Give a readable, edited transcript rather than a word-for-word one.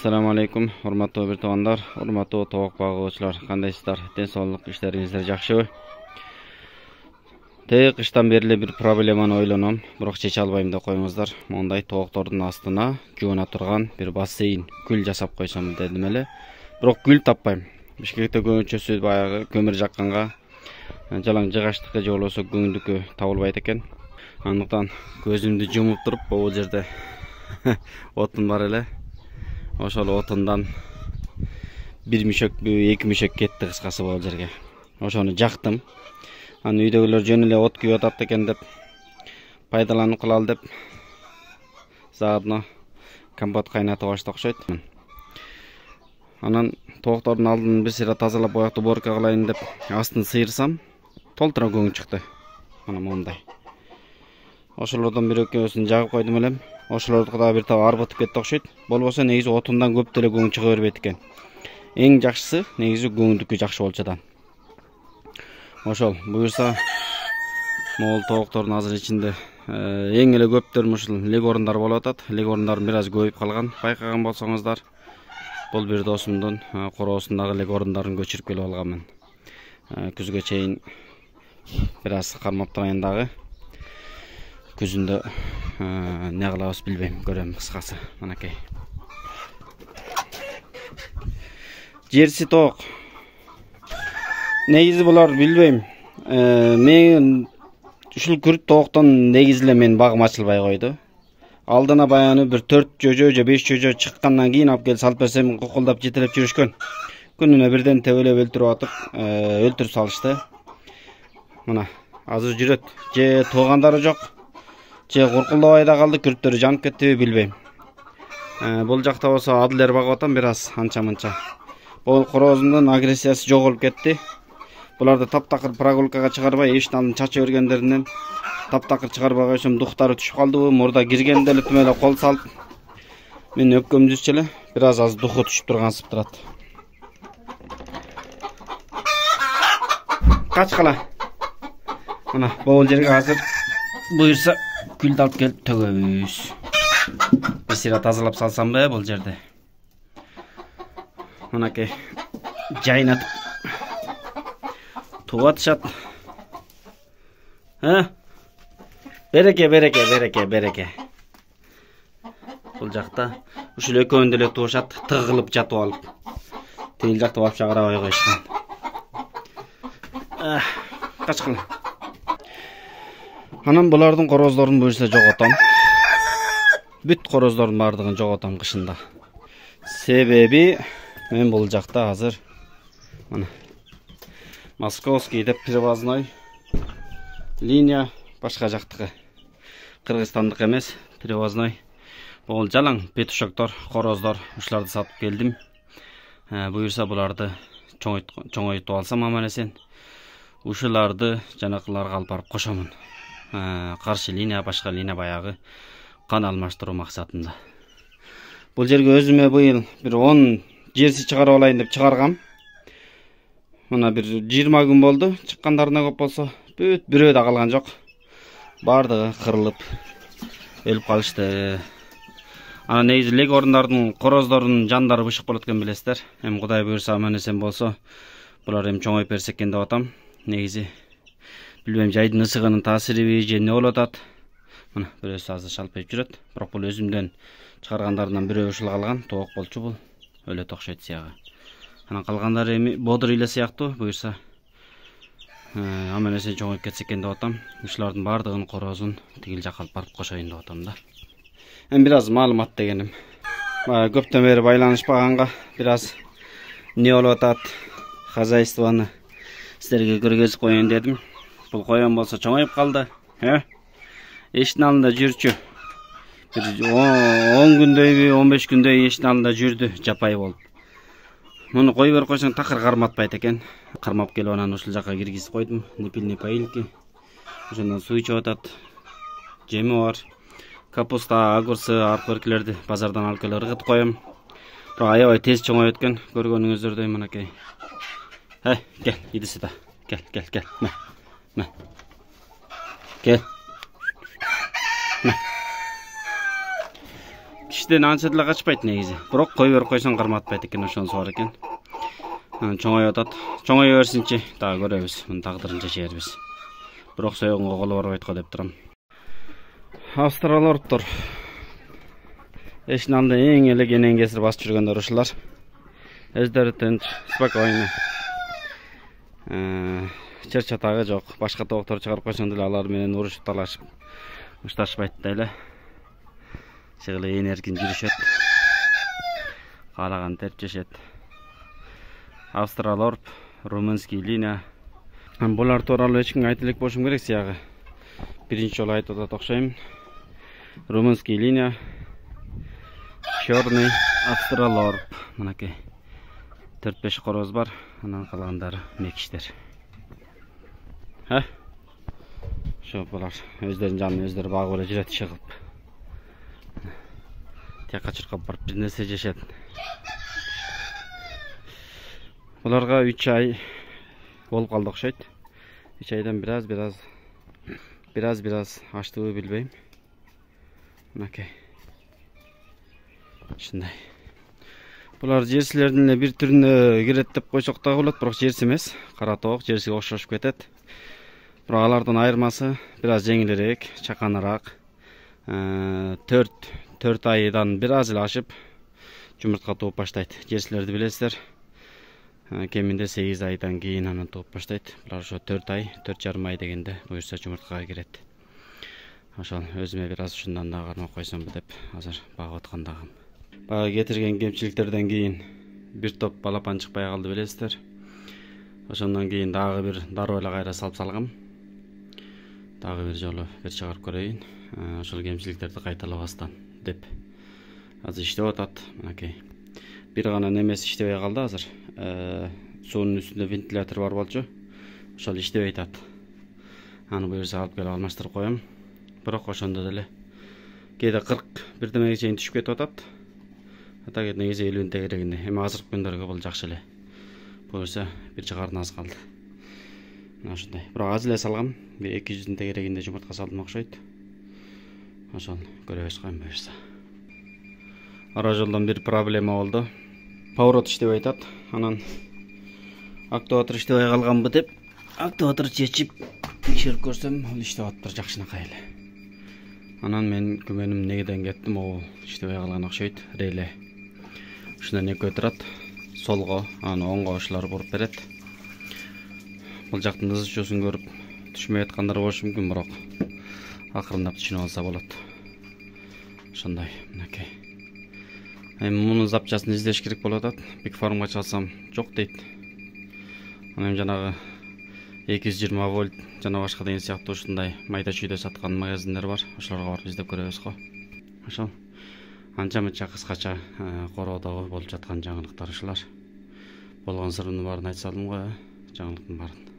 Assalamu alaikum, hormatly bir toğanlar, hormatly toğuk bagıçılar, kandaysızlar, densoğluk işlerinizler jakşybı? Kıştan beri bir problemany oylanam, biroq çeçe albayım da koyuңuzlar. Monday toğuktordun astına juuna turgan bir basseyn, gül jasap koysam dedim ele. Biroq gül tappaym. Bişkekte göňçösü bayağı kömür jakkanга jalan jygaçtyka je bolsa göňdükü tabılbayt eken. Andyktan gözümdü jumup turup bu jerde otun bar ele. Oşol otundan bir müşök, iki müşök ketdi kıskası bol жерге. Oşonu jaktım. Hani uydagiler jön ele ot kүйüp atat eken dep пайдаланып кылалы деп заодно компот кайнатып ашты окшойт. Анан тооктордун алдын бир сыйра тазалап бояктуу уборка кылайын деп астын сыйырсам толтура көң чыкты. Мына мондай. Ошолордон бир экөөсүн жагып койдум элем. Ошолордуку да бир таап арбытып кетти окшойт. Болбосо негизи отундан көп деле көң чыга бербейт экен. Эң жакшысы негизи көңдүкү жакшы болчу да. Ошол буюрса могул тооктордун азыр ичинде эң эле көптөр ушул легорундар болуп атат. Легорундардын бир аз көбөйүп калган. Байкаган болсоңуздар, бул бир досумдун короосундагы легорундарын көчүрүп келип алганмын. Күзгө чейин бир аз кармап турайын дагы. Күзүндө не кылабыз билбейм, көрөм кыскасы. Манакей. Жерси тоок. Негизи булар билбейм. Мен ушул күрт тооктон негизи эле мен багым ачылбай койду. Алдына баяны бир 4 жөжө же 5 жөжө чыккандан кийин алып келип салып берсем кукулдап жетелеп жүрүшкөн. Күнүнө бирден тебелеп өлтүрүп атып, өлтүрүп салышты. Мына азыр жүрөт. Же туугандары жок. Же куркулдабай да калды, күрттөрү жанып кеттиби билбейм. Бул жакта болсо адылер багып атам бир аз анча-мынча. Бул короозундун агрессиясы жоголуп кетти. Буларды таптакыр прогулкага чыгарбай, эшиктин алдын чача бергендеринен таптакыр чыгарбай койсом дуктары түшүп калдыбы, мурда киргенде эле түмөлөп кол салып, мен өпкөмдү эле бир аз духу түшүп тургансып турат. Качкыла. Мына бул жерге азыр буюрса гүлдү алып келип төгөбүз. Бир сыйра тазалап салсамбы бул жерде. Мынакей жайнатып тугуп атышат. Береке. Бул жакта ушул экөөнү деле туушат, тыгылып жатып алып. Тил жакта барып чыгарабай койушкан. Качкыла. Анан булардын короздорун буюрса жоготом. Бүт короздордун бардыгын жоготом кышында. Себеби мен бул жакта азыр мына Московский деп привозной линия башка жактыкы. Кыргызстандык эмес, привозной. Бул жалаң петушоктор, короздор, ушуларды сатып келдим. Буюрса буларды чоңойтуп алсам аман-эсен. Ушуларды жанакыларга алып барып кошомун. Каршы линия, башка линия баягы кан алмаштыруу максатында. Бул жерге өзүмө быйыл бир 10 жерси чыгарып алайын деп чыгаргам. Мына бир 20 күн болду. Чыккандарына көп болсо, бүт бирөө да калган жок. Бардыгы кырылып, өлүп калышты. Анан негизи легорундардын короздорунун жандары бышык болот экен билесиздер. Эми Кудай буйрса аман-эсен болсо, булар эми чоңоюп берсе экен деп атам. Негизи билбейм, жайдын ысыгынын таасириби же не болуп атат. Мына бирөөсү азыр шалпайып жүрөт. Бирок бул өзүмдөн чыгаргандарынан бирөө ушул калган, тоок болчу бул. Өлөт окшойт сыягы. Анан калгандары эми бодыр эле сыяктуу, буюрса аман-эсен чоңоюп кетсе экен деп атам. Ушулардын бардыгынын короозун тигил жакка алып барып кошоюн деп атам да. Эми бир аз маалымат дегеним. Көптөн бери байланышпаганга бир аз не болуп атат, хозяйствону силерге көргөзүп коеюн дедим. Бул коен болсо чоңоюп калды. Эшиктин алдында жүрчү. Бир 10 күндөйбү, 15 күндөй эшиктин алдында жүрдү, жапай болуп. Муну кой берип койсоң такыр карматпайт экен. Кармап келип анан ушул жакка киргизип койдум. Непильный поилки. Ошондон суу ичип атат. Жеми бар. Капуста, огурцы, арпыркилерди базардан алып келип ыргытып коем. Бирок аябай тез чоңойот экен. Көргөнүңүздөрдөй мынакей. Кел, иди сюда. Кел. Мына. Кел. иштен анча деле качпайт негизи. Бирок кой берип койсоң карматпайт экен, ошонусу бар экен. Чоңоюп атат. Чоңое берсинчи, дагы көрөбүз. Мунун тагдырын чечербиз. Бирок союнга колу барбайт го деп турам. Австралордтор. Эшнанды эң эле кенен кесир басып жүргөндөр ушулар. Өздөрү тынч, спокойно. Чыр-чатагы жок. Башка токтор чыгарып койсоң деле алар менен урушуп талашып, ушташпайт да эле. Чыгылы энергин жүрүшөт. Каалаган терп жешет. Австралорп, румынский линия. Булар тууралуу эч кимге айта элек болушум керек сиягы. Биринчи жолу айтып атат окшойм. Румынский линия. Чёрный австралорп. Мынакей. 4-5 короз бар. Анан калгандары мекиштер. Ошо булар өздөрүнүн жанын өздөрү багып эле жүрөт чыгып. Тияка чыркап барып бир нерсе жешет. Буларга 3 ай болуп калды окшойт. 3 айдан бираз аштыбы билбейм. Мынакей. Ушундай. Булар жерсилердин эле бир түрүнө кирет деп койсок да болот, бирок жерси эмес. Кара тоок жерсиге окшошуп кетет. Бирок алардын айырмасы бираз жеңилирээк, чаканыраак. 4 айдан бираз эле ашып жумуртка тууп баштайт. Жерсилерди билесиздер. Кеминде 8 айдан кийин анан тууп баштайт. Булар ошо 4 ай, 4,5 ай дегенде буюрса жумурткага кирет. Ошол өзүмө бираз ушундан да кармап койсомбу деп азыр багып аткандагым. Бага кетирген кемчиликтерден кийин бир топ балапан чыкпай калды билесиздер. Ошондон кийин дагы бир дароо эле кайра салып салгам. Дагы бир жолу бир чыгарып көрөйүн. Ошол кемчиликтерди кайталабастан деп. Азыр иштеп атат. Мынакей. Бир гана немеси иштебей калды азыр. Суунун үстүндө вентилятор бар болчу. Ошол иштебей атат. Аны буюрса алып келип алмаштырып коем. Бирок ошондо деле кээде 40 бирдемеге чейин түшүп кетип атат. Атаге негизи 50 тегерегинде. Эми азыркы күндөргө бул жакшы эле. Буюрса бир жыгарын аз калды. Мына ушундай. Бирок аз эле салгам. 200 тегерегинде жумуртка салдым окшойт. Ошол көрөбүз коем буюрса. Ара жолдон бир проблема болду. Поворот иштебей атат. Анан активатор иштебей калганбы деп активатор чечип текшерип көрсөм, ал иштеп атыптыр жакшынакай эле. Анан мен күмөнүм негеден кеттим, ол иштебей калган окшойт, реле. Ушундан экөө турат, солго, аны оңго ушулар буруп берет. Бул жактын ызычуусун көрүп түшмөй аткандар болушу мүмкүн, бирок акырындап түшүнүп алса болот. Ошондой, мынакей. Эми мунун запчасын издеш керек болуп атат. Big Farmга чалсам жок дейт. Анан жанагы 220 вольт жана башка деген сыяктуу ушундай майда чүйдө саткан магазиндер бар. Ошолорго барып издеп көрөбүз го. Ошол анча-мынча кыскача короодогу болуп жаткан жаңылыктар ушулар. Болгон сырымдын баарын айтып салдым го, жаңылыктын баарын.